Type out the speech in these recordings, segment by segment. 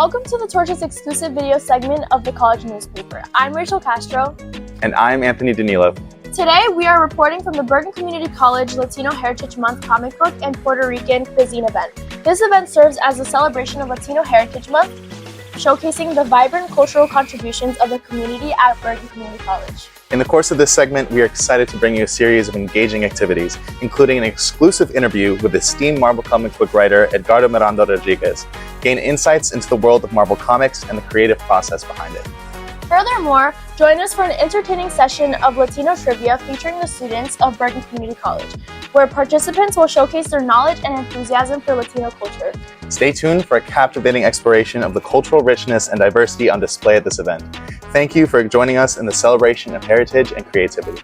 Welcome to the Torch's exclusive video segment of the college newspaper. I'm Rachael Castro. And I'm Anthony Danilov. Today we are reporting from the Bergen Community College Latino Heritage Month comic book and Puerto Rican cuisine event. This event serves as a celebration of Latino Heritage Month, showcasing the vibrant cultural contributions of the community at Bergen Community College. In the course of this segment, we are excited to bring you a series of engaging activities, including an exclusive interview with esteemed Marvel comic book writer Edgardo Miranda-Rodriguez, gain insights into the world of Marvel Comics and the creative process behind it. Furthermore, join us for an entertaining session of Latino trivia featuring the students of Bergen Community College, where participants will showcase their knowledge and enthusiasm for Latino culture. Stay tuned for a captivating exploration of the cultural richness and diversity on display at this event. Thank you for joining us in the celebration of heritage and creativity.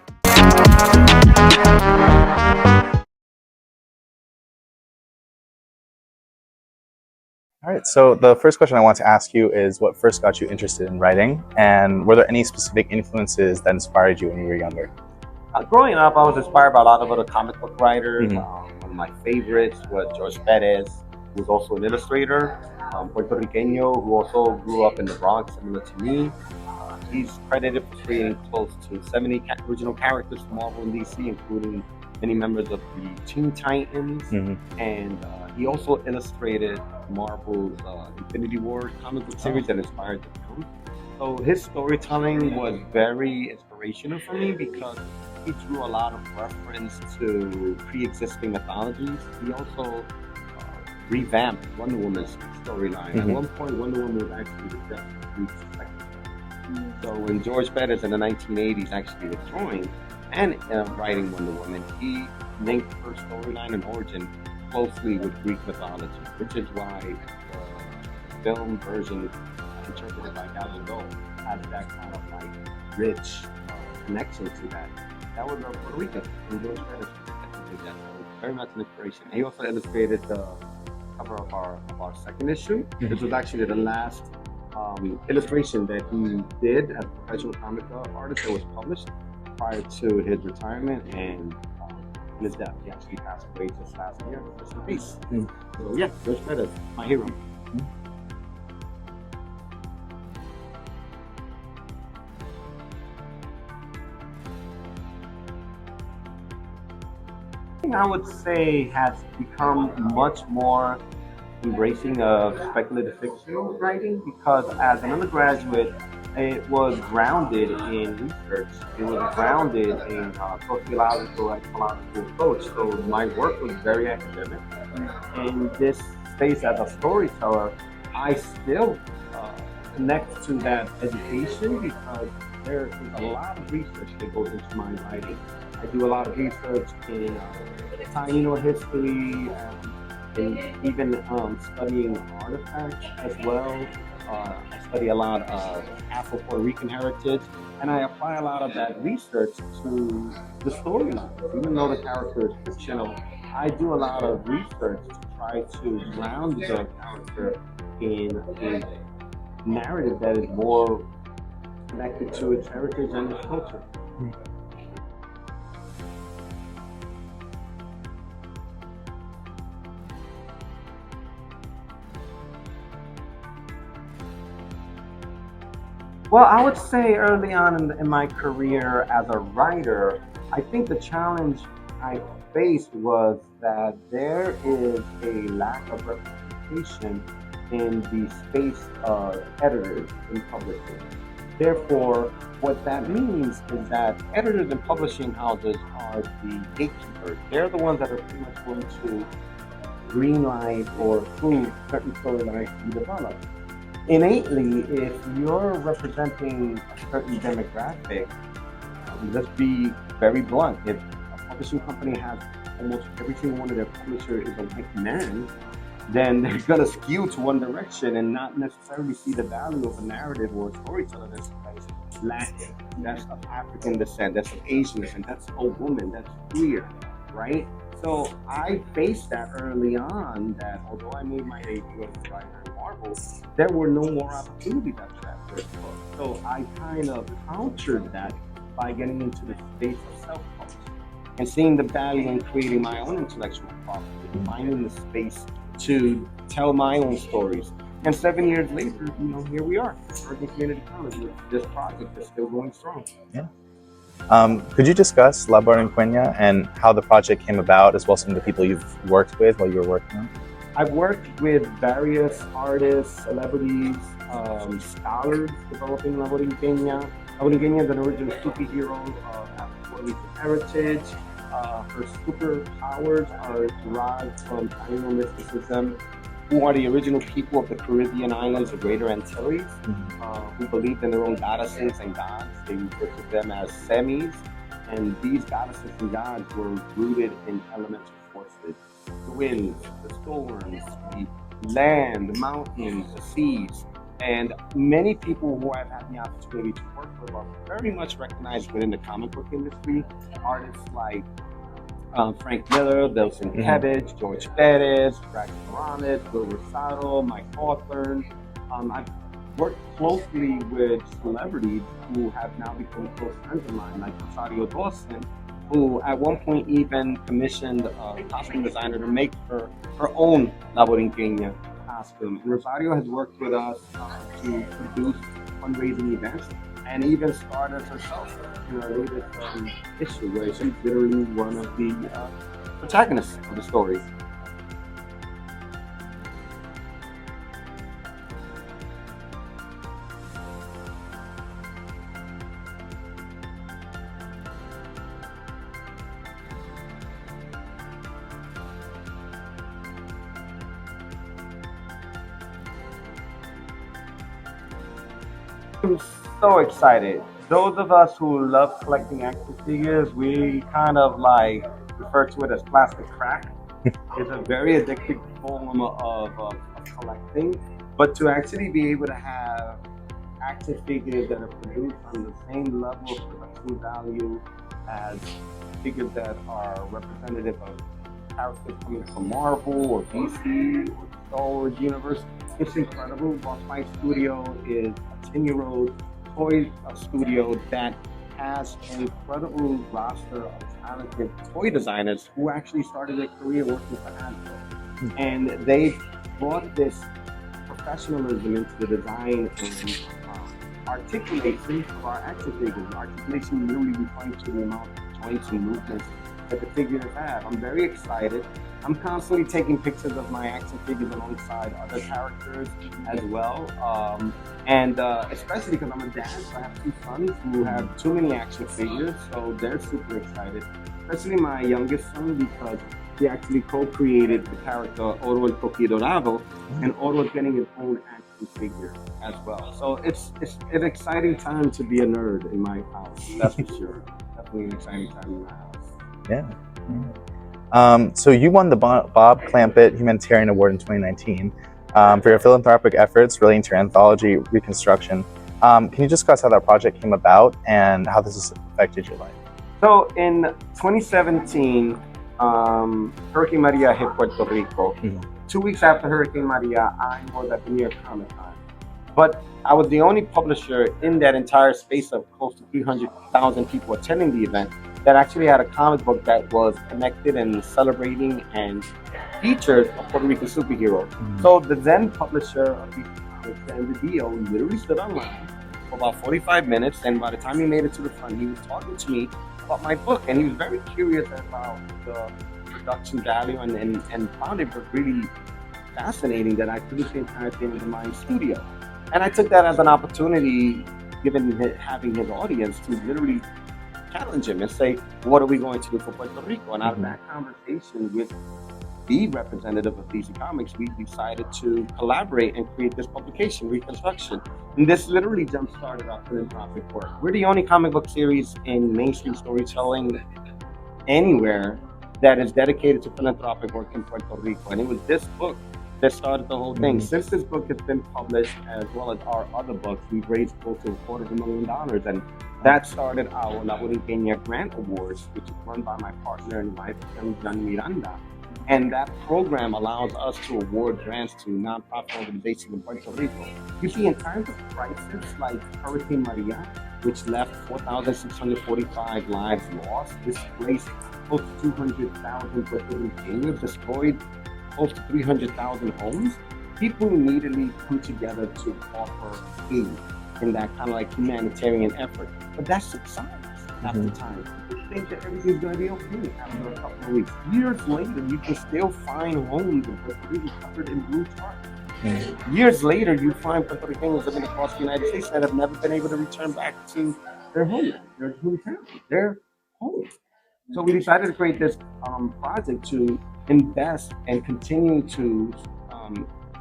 All right, so the first question I want to ask you is what first got you interested in writing, and were there any specific influences that inspired you when you were younger? Growing up, I was inspired by a lot of other comic book writers. One of my favorites was George Perez, who was also an illustrator, Puerto Riqueño, who also grew up in the Bronx, similar to me. He's credited for creating close to 70 original characters from Marvel and DC, including many members of the Teen Titans, and he also illustrated Marvel's Infinity War comic book series that inspired the film. So his storytelling was very inspirational for me because he drew a lot of reference to pre-existing mythologies. He also revamped Wonder Woman's storyline. At one point, Wonder Woman was actually the Justice League's second. So when George Perez in the 1980s actually was drawing and writing Wonder Woman, he linked her storyline and origin closely with Greek mythology, which is why the film version interpreted by Danilov has that kind of like rich connection to that. That was Puerto Rican, and George Perez did that. So it's very much an inspiration. And he also illustrated the cover of our second issue. This was actually the last illustration that he did as a professional comic artist that was published prior to his retirement and his death. He actually passed away just last year. Rest in peace. So yeah, George Perez, my hero. I would say has become much more embracing of speculative fiction writing because as an undergraduate, it was grounded in research. It was grounded in sociological and ecological approach. So my work was very academic. In this space as a storyteller, I still connect to that education because there is a lot of research that goes into my writing. I do a lot of research in Taino history and even studying artifacts as well. I study a lot of Afro-Puerto Rican heritage, and I apply a lot of that research to the storyline. Even though the character is fictional, I do a lot of research to try to ground the character in a narrative that is more connected to its heritage and its culture. Well, I would say early on in my career as a writer, I think the challenge I faced was that there is a lack of representation in the space of editors in publishing. Therefore, what that means is that editors and publishing houses are the gatekeepers. They're the ones that are pretty much going to greenlight or approve certain storylines to be developed. Innately, if you're representing a certain demographic, let's be very blunt, if a publishing company has almost every single one of their publishers is a white man, then they're going to skew to one direction and not necessarily see the value of a narrative or a storyteller that's Latin, that's of African descent, that's of Asian descent, that's a woman, that's queer, right? So I faced that early on, that although I made my debut as a writer in Marvel, there were no more opportunities after that first book. So I kind of countered that by getting into the space of self-publishing and seeing the value in creating my own intellectual property, finding the space to tell my own stories, And 7 years later, here we are, Berkeley Community College. This project is still going strong. Yeah. Could you discuss La Barranqueña and how the project came about, as well as some of the people you've worked with while you were working on it? I've worked with various artists, celebrities, scholars developing La Borinqueña. La Borinqueña is an original superhero of Puerto Rican heritage. Her superpowers are derived from Taino mysticism, who are the original people of the Caribbean islands, the Greater Antilles, who believed in their own goddesses and gods. They referred to them as semis, and these goddesses and gods were rooted in elemental forces: the winds, the storms, the land, the mountains, the seas. And many people who I've had the opportunity to work with are very much recognized within the comic book industry. Artists like Frank Miller, Delson Cabbage, George Perez, Rachael, Rosado, Mike Hawthorne. I've worked closely with celebrities who have now become close friends of mine, like Rosado, who at one point even commissioned a costume designer to make her own La Borinqueña costume. Rosario has worked with us to produce fundraising events and even starred as herself in our latest issue, where she's literally one of the protagonists of the story. I'm so excited. Those of us who love collecting action figures, we kind of like refer to it as plastic crack. It's a very addictive form of collecting, but to actually be able to have action figures that are produced on the same level of production value as figures that are representative of characters coming from Marvel or DC or Star Wars universe, it's incredible. Boss Fight Studio is a 10-year-old toy studio that has an incredible roster of talented toy designers who actually started their career working for Castro. And they've brought this professionalism into the design and articulation of our action figures. Articulation literally referring to the amount of joints and movements that the figures have. I'm very excited. I'm constantly taking pictures of my action figures alongside other characters as well. Especially because I'm a dad, so I have two sons who have too many action figures, so they're super excited. Especially my youngest son, because he actually co-created the character Oro el Coqui Dorado, and Oro is getting his own action figure as well. So it's an exciting time to be a nerd in my house, that's for sure. Definitely an exciting time in my house. Yeah. So you won the Bob Clampett Humanitarian Award in 2019 for your philanthropic efforts relating to your anthology Reconstruction. Can you discuss how that project came about and how this has affected your life? So in 2017, Hurricane Maria hit Puerto Rico. 2 weeks after Hurricane Maria, I was at the New York Comic Con. But I was the only publisher in that entire space of close to 300,000 people attending the event that actually had a comic book that was connected and celebrating and featured a Puerto Rican superhero. So the then publisher of these comics, Dan Dio, literally stood online for about 45 minutes, and by the time he made it to the front, he was talking to me about my book, and he was very curious about the production value and found it really fascinating that I produced the entire thing in my studio. And I took that as an opportunity, given having his audience, to literally challenge him and say, what are we going to do for Puerto Rico? And out of that conversation with the representative of DC Comics, we decided to collaborate and create this publication, Reconstruction. And this literally jump-started our philanthropic work. We're the only comic book series in mainstream storytelling anywhere that is dedicated to philanthropic work in Puerto Rico. And it was this book that started the whole thing. Since this book has been published, as well as our other books, we've raised close to $250,000. And that started our La Borinqueña Grant Awards, which is run by my partner and wife, Edgardo Miranda. And that program allows us to award grants to nonprofit organizations in Puerto Rico. You see, in times of crisis like Hurricane Maria, which left 4,645 lives lost, displaced close to 200,000 Puerto Ricanos, destroyed close to 300,000 homes, people immediately come together to offer aid in that kind of like humanitarian effort. But that subsides after time. People think that everything's going to be okay after a couple of weeks. Years later, you can still find homes in Puerto Rico covered in blue tarp. Years later, you find Puerto Ricans living across the United States that have never been able to return back to their homeland, their hometown, their home. So we decided to create this project to invest and continue to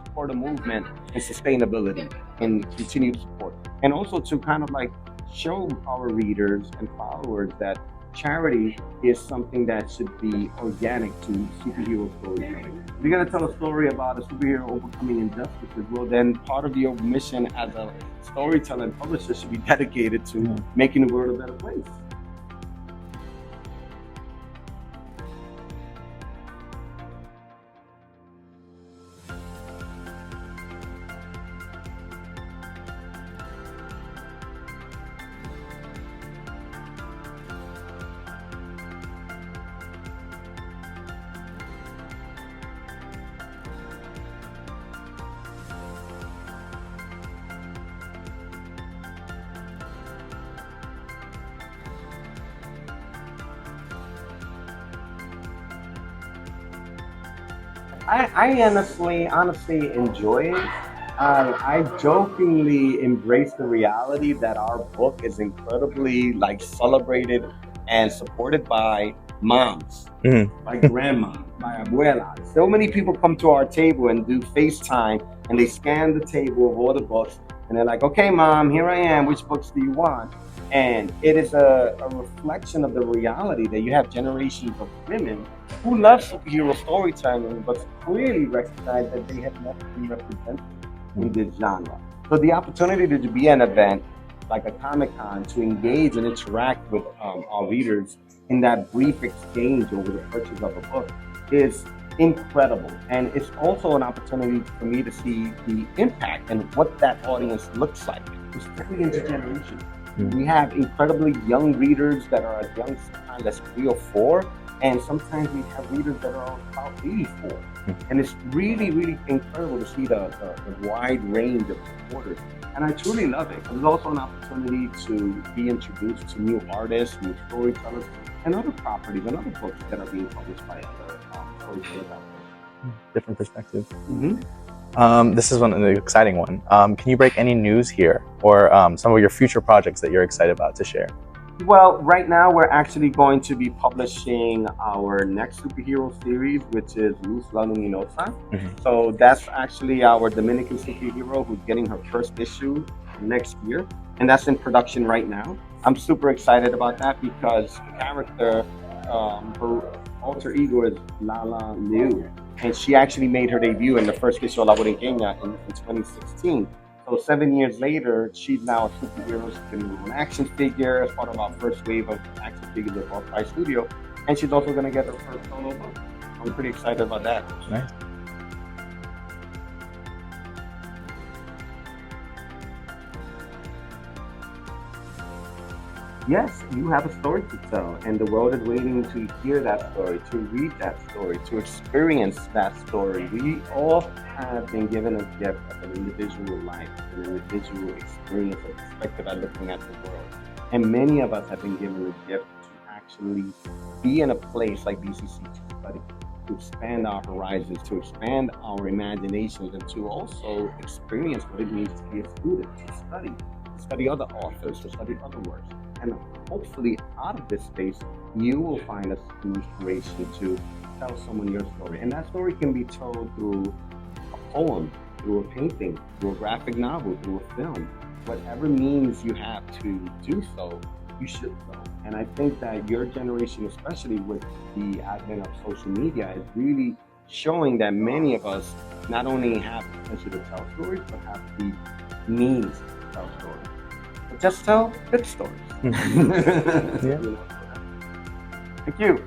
support a movement and sustainability and continue to support. And also to kind of like show our readers and followers that charity is something that should be organic to superhero storytelling. If you're gonna tell a story about a superhero overcoming injustices, well then part of your mission as a storyteller and publisher should be dedicated to making the world a better place. I honestly enjoy it. I jokingly embrace the reality that our book is incredibly like celebrated and supported by moms, by grandma, by abuela. So many people come to our table and do FaceTime and they scan the table of all the books and they're like, okay, mom, here I am. Which books do you want? And it is a reflection of the reality that you have generations of women who love superhero storytelling, but clearly recognize that they have never been represented in this genre. So the opportunity to be an event like a Comic-Con to engage and interact with our readers in that brief exchange over the purchase of a book is incredible. And it's also an opportunity for me to see the impact and what that audience looks like, especially intergenerational. We have incredibly young readers that are as young sometimes as 3 or 4, and sometimes we have readers that are about 84. And it's really, really incredible to see the wide range of supporters. And I truly love it. It's also an opportunity to be introduced to new artists, new storytellers, and other properties and other books that are being published by other storytellers out there. Different perspectives. This is an exciting one. Can you break any news here or some of your future projects that you're excited about to share? Well, right now we're actually going to be publishing our next superhero series, which is Luz La Luminosa. So that's actually our Dominican superhero who's getting her first issue next year. And that's in production right now. I'm super excited about that because the character, her alter ego is Lala Liu. And she actually made her debut in the first issue of La Borinqueña in 2016. So 7 years later, she's now a superhero. She's going to do an action figure as part of our first wave of action figures at Off Price Studio. And she's also going to get her first solo book. I'm pretty excited about that. Nice. Yes, you have a story to tell, and the world is waiting to hear that story, to read that story, to experience that story. We all have been given a gift of an individual life, an individual experience, a perspective at looking at the world. And many of us have been given a gift to actually be in a place like BCC to study, to expand our horizons, to expand our imaginations, and to also experience what it means to be a student, to study other authors, to study other works. And hopefully out of this space, you will find an inspiration to tell someone your story. And that story can be told through a poem, through a painting, through a graphic novel, through a film. Whatever means you have to do so, you should so. And I think that your generation, especially with the advent of social media, is really showing that many of us not only have the potential to tell stories, but have the means to tell stories. But just tell good stories. Yeah. Thank you.